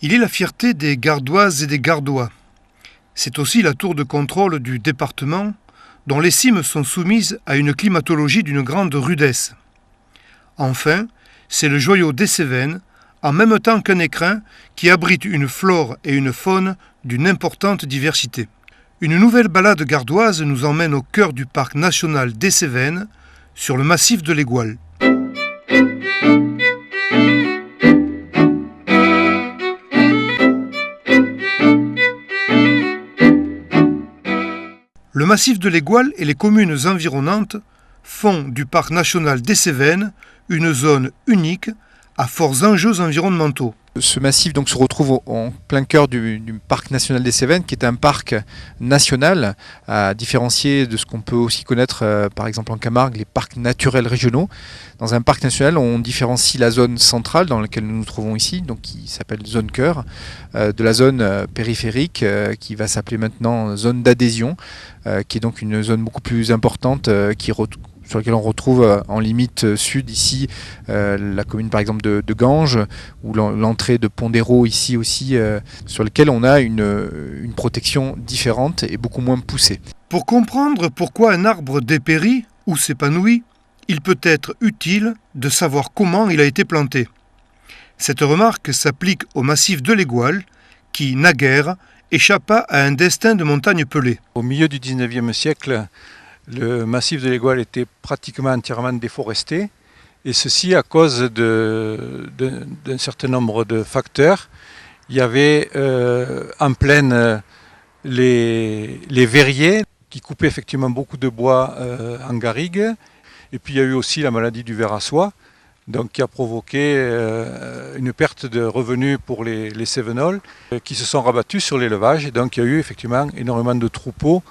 Il est la fierté des Gardoises et des Gardois. C'est aussi la tour de contrôle du département, dont les cimes sont soumises à une climatologie d'une grande rudesse. Enfin, c'est le joyau des Cévennes, en même temps qu'un écrin, qui abrite une flore et une faune d'une importante diversité. Une nouvelle balade gardoise nous emmène au cœur du parc national des Cévennes, sur le massif de l'Égual. Le massif de l'Égual et les communes environnantes font du parc national des Cévennes une zone unique à forts enjeux environnementaux. Ce massif donc se retrouve en plein cœur du parc national des Cévennes, qui est un parc national, à différencier de ce qu'on peut aussi connaître par exemple en Camargue, les parcs naturels régionaux. Dans un parc national, on différencie la zone centrale dans laquelle nous nous trouvons ici, donc qui s'appelle zone cœur, de la zone périphérique qui va s'appeler maintenant zone d'adhésion, qui est donc une zone beaucoup plus importante sur laquelle on retrouve en limite sud ici la commune par exemple de Ganges, ou l'entrée de Pondérault ici aussi, sur lequel on a une protection différente et beaucoup moins poussée. Pour comprendre pourquoi un arbre dépérit ou s'épanouit, il peut être utile de savoir comment il a été planté. Cette remarque s'applique au massif de l'Égual, qui, naguère, échappa à un destin de montagne pelée. Au milieu du 19e siècle, le massif de l'Égual était pratiquement entièrement déforesté, et ceci à cause d'un certain nombre de facteurs. Il y avait en plaine les verriers qui coupaient effectivement beaucoup de bois en garrigue, et puis il y a eu aussi la maladie du ver à soie, donc qui a provoqué une perte de revenus pour les Cévenols qui se sont rabattus sur l'élevage, et donc il y a eu effectivement énormément de troupeaux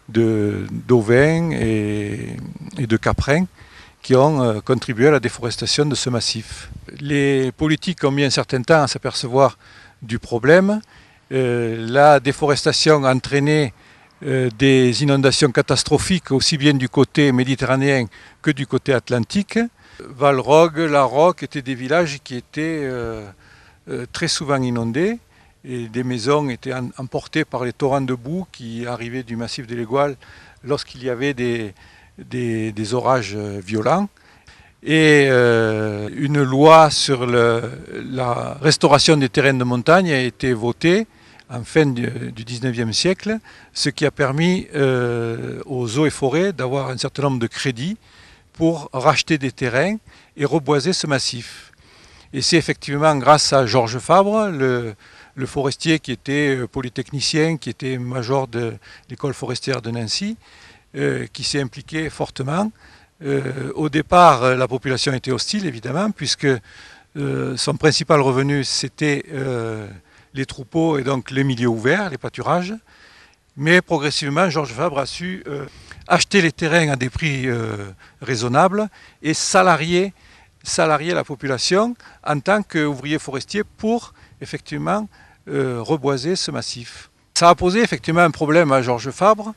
d'ovins et de caprins qui ont contribué à la déforestation de ce massif. Les politiques ont mis un certain temps à s'apercevoir du problème. La déforestation a entraîné des inondations catastrophiques aussi bien du côté méditerranéen que du côté atlantique. Valrogue, Larocque étaient des villages qui étaient très souvent inondés, et des maisons étaient emportées par les torrents de boue qui arrivaient du massif de l'Égual lorsqu'il y avait des orages violents. Et une loi sur la restauration des terrains de montagne a été votée en fin du 19e siècle, ce qui a permis aux eaux et forêts d'avoir un certain nombre de crédits pour racheter des terrains et reboiser ce massif. Et c'est effectivement grâce à Georges Fabre, le forestier qui était polytechnicien, qui était major de l'école forestière de Nancy, qui s'est impliqué fortement. Au départ, la population était hostile, évidemment, puisque son principal revenu, c'était les troupeaux et donc les milieux ouverts, les pâturages. Mais progressivement, Georges Fabre a su acheter les terrains à des prix raisonnables et salarier la population en tant qu'ouvrier forestier pour effectivement reboiser ce massif. Ça a posé effectivement un problème à Georges Fabre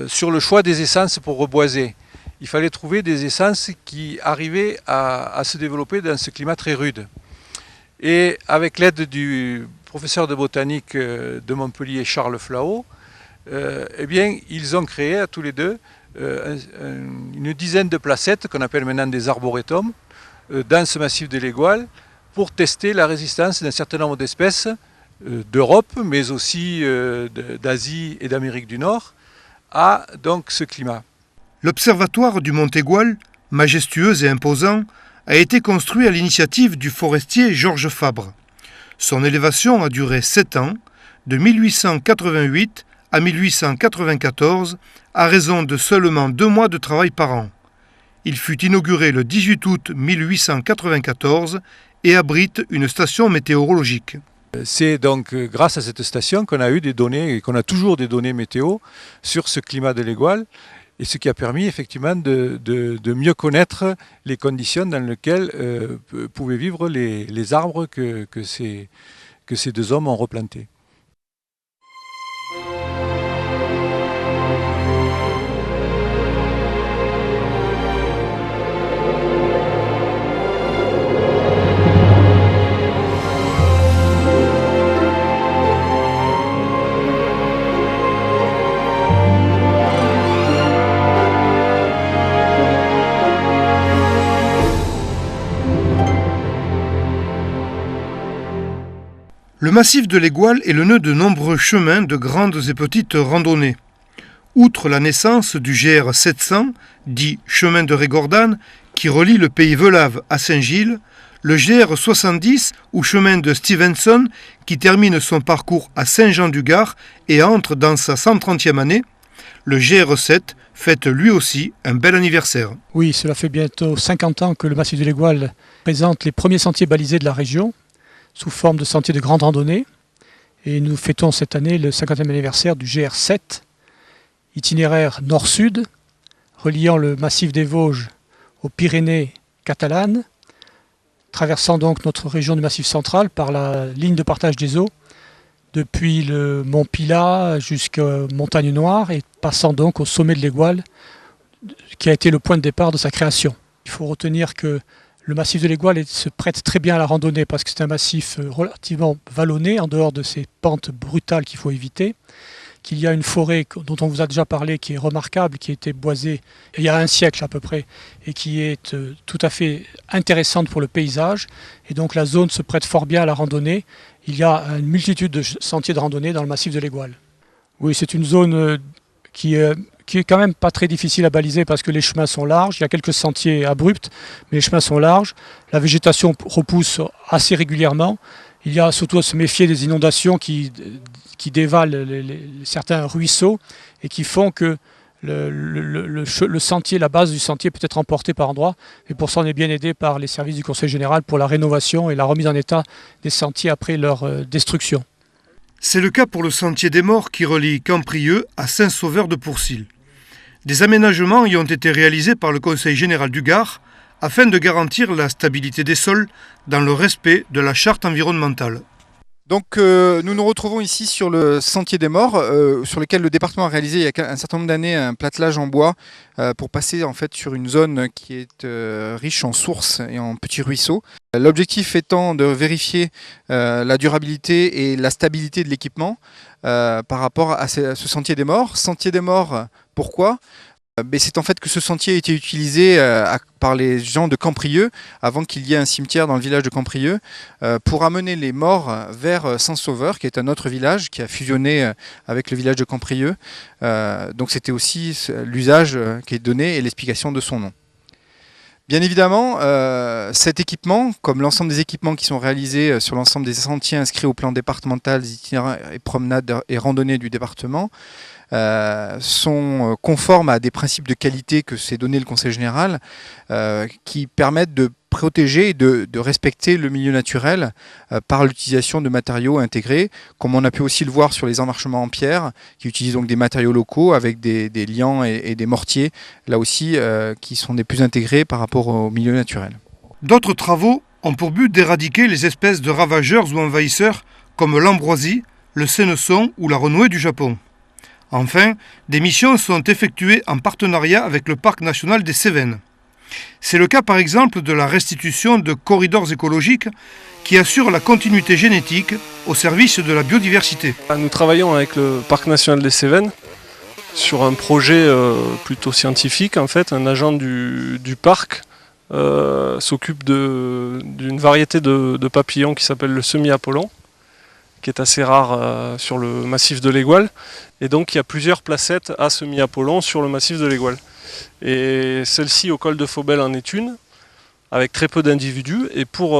sur le choix des essences pour reboiser. Il fallait trouver des essences qui arrivaient à se développer dans ce climat très rude. Et avec l'aide du professeur de botanique de Montpellier, Charles Flao, eh bien, ils ont créé à tous les deux une dizaine de placettes qu'on appelle maintenant des arboretums dans ce massif de l'Égual pour tester la résistance d'un certain nombre d'espèces d'Europe, mais aussi d'Asie et d'Amérique du Nord, à donc ce climat. L'observatoire du Mont Égual, majestueux et imposant, a été construit à l'initiative du forestier Georges Fabre. Son élévation a duré 7 ans, de 1888 à 1894, à raison de seulement 2 mois de travail par an. Il fut inauguré le 18 août 1894 et abrite une station météorologique. C'est donc grâce à cette station qu'on a eu des données, et qu'on a toujours des données météo sur ce climat de l'Égual, et ce qui a permis effectivement de mieux connaître les conditions dans lesquelles pouvaient vivre les arbres que ces deux hommes ont replantés. Le massif de l'Égoile est le nœud de nombreux chemins de grandes et petites randonnées. Outre la naissance du GR 700, dit chemin de Régordane, qui relie le pays Velave à Saint-Gilles, le GR 70 ou chemin de Stevenson, qui termine son parcours à Saint-Jean-du-Gard et entre dans sa 130e année, le GR 7 fête lui aussi un bel anniversaire. Oui, cela fait bientôt 50 ans que le massif de l'Égoile présente les premiers sentiers balisés de la région, sous forme de sentiers de grande randonnée. Et nous fêtons cette année le 50e anniversaire du GR 7, itinéraire nord-sud, reliant le massif des Vosges aux Pyrénées catalanes, traversant donc notre région du Massif central par la ligne de partage des eaux, depuis le mont Pilat jusqu'aux montagnes Noires et passant donc au sommet de l'Égoile, qui a été le point de départ de sa création. Il faut retenir que le massif de l'Égoile se prête très bien à la randonnée parce que c'est un massif relativement vallonné, en dehors de ces pentes brutales qu'il faut éviter, qu'il y a une forêt dont on vous a déjà parlé qui est remarquable, qui a été boisée il y a un siècle à peu près et qui est tout à fait intéressante pour le paysage. Et donc la zone se prête fort bien à la randonnée. Il y a une multitude de sentiers de randonnée dans le massif de l'Égoile. Oui, c'est une zone qui est quand même pas très difficile à baliser parce que les chemins sont larges. Il y a quelques sentiers abrupts, mais les chemins sont larges. La végétation repousse assez régulièrement. Il y a surtout à se méfier des inondations qui dévalent certains ruisseaux et qui font que le sentier, la base du sentier peut être emportée par endroits. Et pour ça, on est bien aidé par les services du Conseil général pour la rénovation et la remise en état des sentiers après leur destruction. C'est le cas pour le sentier des Morts qui relie Camprieux à Saint-Sauveur-de-Pourcil. Des aménagements y ont été réalisés par le Conseil général du Gard afin de garantir la stabilité des sols dans le respect de la charte environnementale. Donc nous nous retrouvons ici sur le Sentier des Morts, sur lequel le département a réalisé il y a un certain nombre d'années un platelage en bois pour passer en fait sur une zone qui est riche en sources et en petits ruisseaux. L'objectif étant de vérifier la durabilité et la stabilité de l'équipement par rapport à ce Sentier des Morts. Sentier des Morts, pourquoi ? C'est en fait que ce sentier a été utilisé par les gens de Camprieux avant qu'il y ait un cimetière dans le village de Camprieux pour amener les morts vers Saint-Sauveur, qui est un autre village qui a fusionné avec le village de Camprieux. Donc c'était aussi l'usage qui est donné et l'explication de son nom. Bien évidemment, cet équipement, comme l'ensemble des équipements qui sont réalisés sur l'ensemble des sentiers inscrits au plan départemental des itinéraires et promenades et randonnées du département, sont conformes à des principes de qualité que s'est donné le Conseil général qui permettent de protéger et de respecter le milieu naturel par l'utilisation de matériaux intégrés, comme on a pu aussi le voir sur les emmarchements en pierre, qui utilisent donc des matériaux locaux avec des liants et des mortiers, là aussi qui sont des plus intégrés par rapport au milieu naturel. D'autres travaux ont pour but d'éradiquer les espèces de ravageurs ou envahisseurs comme l'ambroisie, le sénesson ou la renouée du Japon. Enfin, des missions sont effectuées en partenariat avec le Parc national des Cévennes. C'est le cas par exemple de la restitution de corridors écologiques qui assurent la continuité génétique au service de la biodiversité. Nous travaillons avec le Parc national des Cévennes sur un projet plutôt scientifique. En fait, un agent du parc s'occupe d'une variété de papillons qui s'appelle le semi-apollon, qui est assez rare sur le massif de l'Égoile. Et donc il y a plusieurs placettes à semi-apollon sur le massif de l'Égoile. Et celle-ci au col de Faubel en est une, avec très peu d'individus. Et pour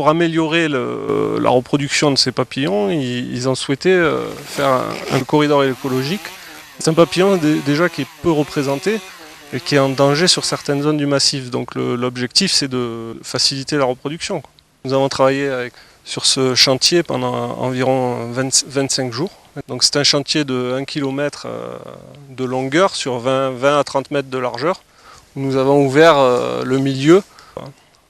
améliorer la reproduction de ces papillons, ils ont souhaité faire un corridor écologique. C'est un papillon déjà qui est peu représenté et qui est en danger sur certaines zones du massif. Donc l'objectif, c'est de faciliter la reproduction. Nous avons travaillé sur ce chantier pendant environ 25 jours. Donc c'est un chantier de 1 km de longueur sur 20 à 30 mètres de largeur. Nous avons ouvert le milieu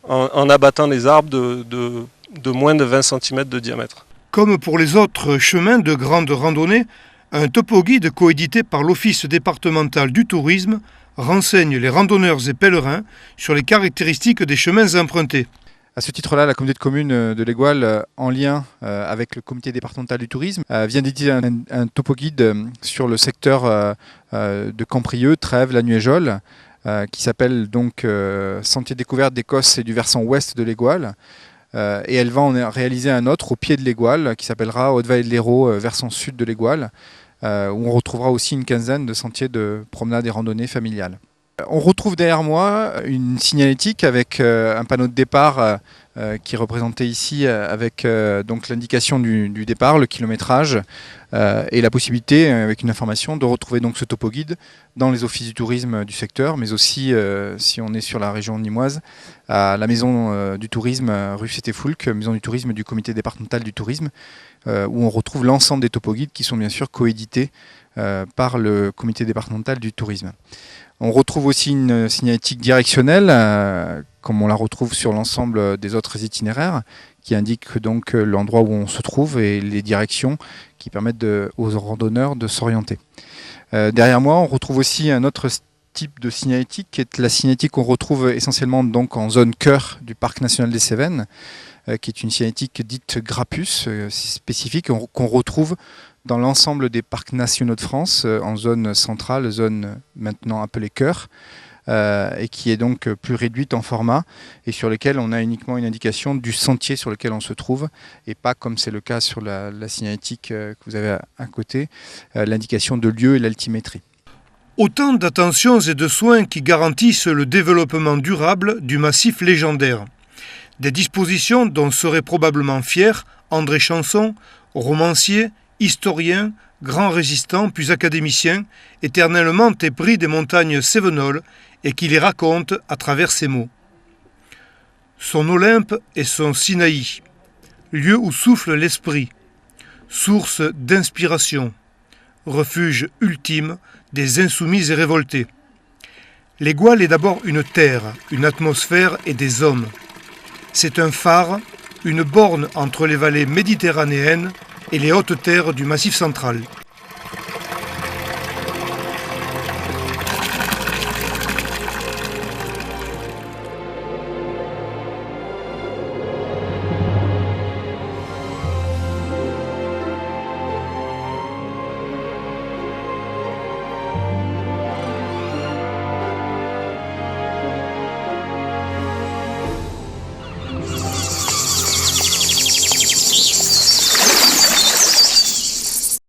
en abattant les arbres de moins de 20 cm de diamètre. Comme pour les autres chemins de grande randonnée, un topo-guide coédité par l'Office départemental du tourisme renseigne les randonneurs et pèlerins sur les caractéristiques des chemins empruntés. À ce titre-là, la communauté de communes de l'Égoile, en lien avec le comité départemental du tourisme, vient d'éditer un topo-guide sur le secteur de Camprieux, Trèves, La Nuéjole, qui s'appelle donc Sentier découverte d'Écosse et du versant ouest de l'Égoile. et elle va en réaliser un autre au pied de l'Égoile qui s'appellera Haute-Vallée de l'Hérault, versant sud de l'Égoile, où on retrouvera aussi une quinzaine de sentiers de promenade et randonnées familiales. On retrouve derrière moi une signalétique avec un panneau de départ qui est représenté ici avec donc l'indication du départ, le kilométrage et la possibilité, avec une information, de retrouver donc ce topo guide dans les offices du tourisme du secteur, mais aussi, si on est sur la région nîmoise, à la maison du tourisme rue Cété-Foulques, maison du tourisme du comité départemental du tourisme, où on retrouve l'ensemble des topo guides qui sont bien sûr coédités par le comité départemental du tourisme. On retrouve aussi une signalétique directionnelle, comme on la retrouve sur l'ensemble des autres itinéraires, qui indique donc l'endroit où on se trouve et les directions qui permettent aux randonneurs de s'orienter. Derrière moi, on retrouve aussi un autre type de signalétique, qui est la signalétique qu'on retrouve essentiellement donc en zone cœur du Parc national des Cévennes, qui est une signalétique dite Grappus, spécifique, qu'on retrouve dans l'ensemble des parcs nationaux de France, en zone centrale, zone maintenant appelée cœur, et qui est donc plus réduite en format, et sur lequel on a uniquement une indication du sentier sur lequel on se trouve, et pas comme c'est le cas sur la signalétique que vous avez à côté, l'indication de lieu et l'altimétrie. Autant d'attentions et de soins qui garantissent le développement durable du massif légendaire. Des dispositions dont serait probablement fier André Chanson, romancier, historien, grand résistant puis académicien, éternellement épris des montagnes cévenoles et qui les raconte à travers ses mots. Son Olympe est son Sinaï, lieu où souffle l'esprit, source d'inspiration, refuge ultime des insoumis et révoltés. L'Égoile est d'abord une terre, une atmosphère et des hommes. C'est un phare, une borne entre les vallées méditerranéennes et les hautes terres du Massif central.